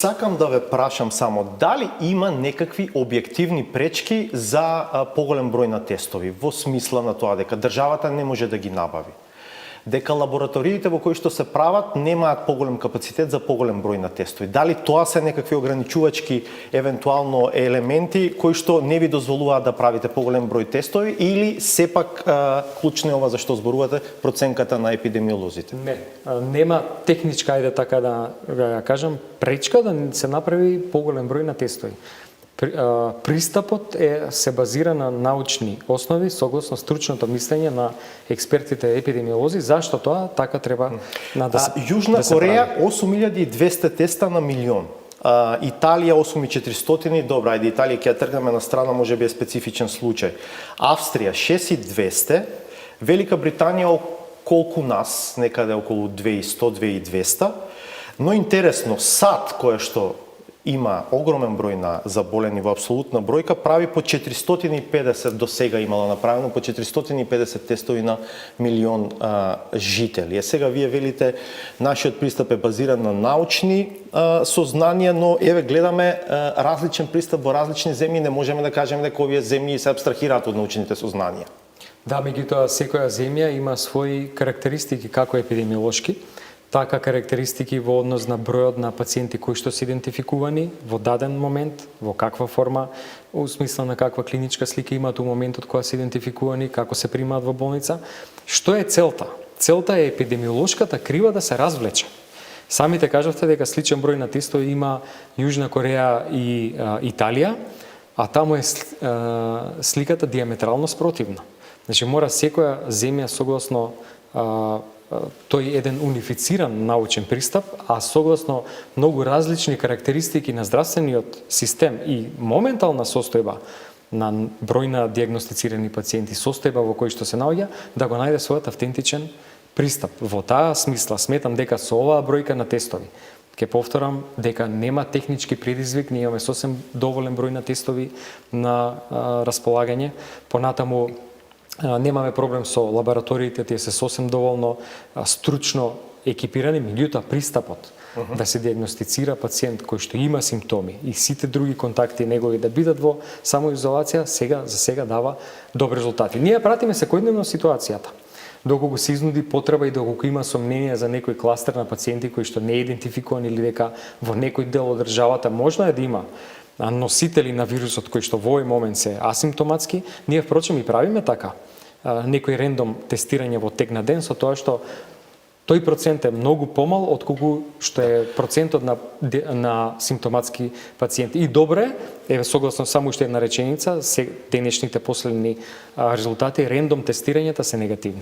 Сакам да ве прашам само, дали има некакви објективни пречки за поголем број на тестови, во смисла на тоа дека државата не може да ги набави, дека лабораториите во кои што се прават немаат поголем капацитет за поголем број на тестови. Дали тоа се некакви ограничувачки евентуално елементи кои што не ви дозволуваат да правите поголем број тестови, или сепак клучно е ова за што зборувате, проценката на епидемиолозите? Не, нема техничка, ајде така да ја кажам, пречка да се направи поголем број на тестови. Пристапот се базира на научни основи согласно стручното мислење на експертите епидемиолози, зашто тоа така треба да се Јужна Кореја 8200 теста на милион. Италија 8400, добра, ајде Италија ќе ја тргнеме на страна, можеби е специфичен случај. Австрија 6200, Велика Британија колку нас, некаде околу 2100-2200, но интересно, САД која што има огромен број на заболени во апсолутна бројка, прави по 450 до сега имало направено, по 450 тестови на милион жители. Сега вие велите, нашиот пристап е базиран на научни сознанија, но еве гледаме различен пристап во различни земји, не можеме да кажеме дека овие земји се абстрахираат од научните сознанија. Да, меѓутоа секоја земја има своји карактеристики како епидемиолошки, така карактеристики во однос на бројот на пациенти кои што се идентификувани во даден момент, во каква форма, у смисла на каква клиничка слика имаат у моментот кога се идентификувани, како се примаат во болница. Што е целта? Целта е епидемиолошката крива да се развлече. Самите кажавте дека сличен број на тестови има Јужна Кореја и Италија, а таму е сликата диаметрално спротивна. Значи мора секоја земја согласно тој еден унифициран научен пристап, а согласно многу различни карактеристики на здравствениот систем и моментална состојба на број на дијагностицирани пациенти, состојба во кој што се наоѓа, да го најде својот автентичен пристап. Во таа смисла сметам дека со оваа бројка на тестови, ќе повторам дека нема технички предизвик, ние имаме сосем доволен број на тестови на располагање, понатаму немаме проблем со лабораториите, тие се сосем доволно стручно екипирани, меѓутоа пристапот да се дијагностицира пациент кој што има симптоми и сите други контакти негови да бидат во самоизолација, за сега дава добри резултати. Ние пратиме секојдневно ситуацијата. Доколку се изнуди потреба и доколку има сомнение за некој кластер на пациенти кои што не е идентификуван или дека во некој дел од државата можно е да има носители на вирусот кои што во овој момент се асимптоматски, ние впрочем и правиме така некој рендом тестирање во тек на ден, со тоа што тој процент е многу помал отколку што е процентот на симптоматски пациенти. И добре, согласно само уште една реченица, денешните последни резултати, рендом тестирањата се негативни.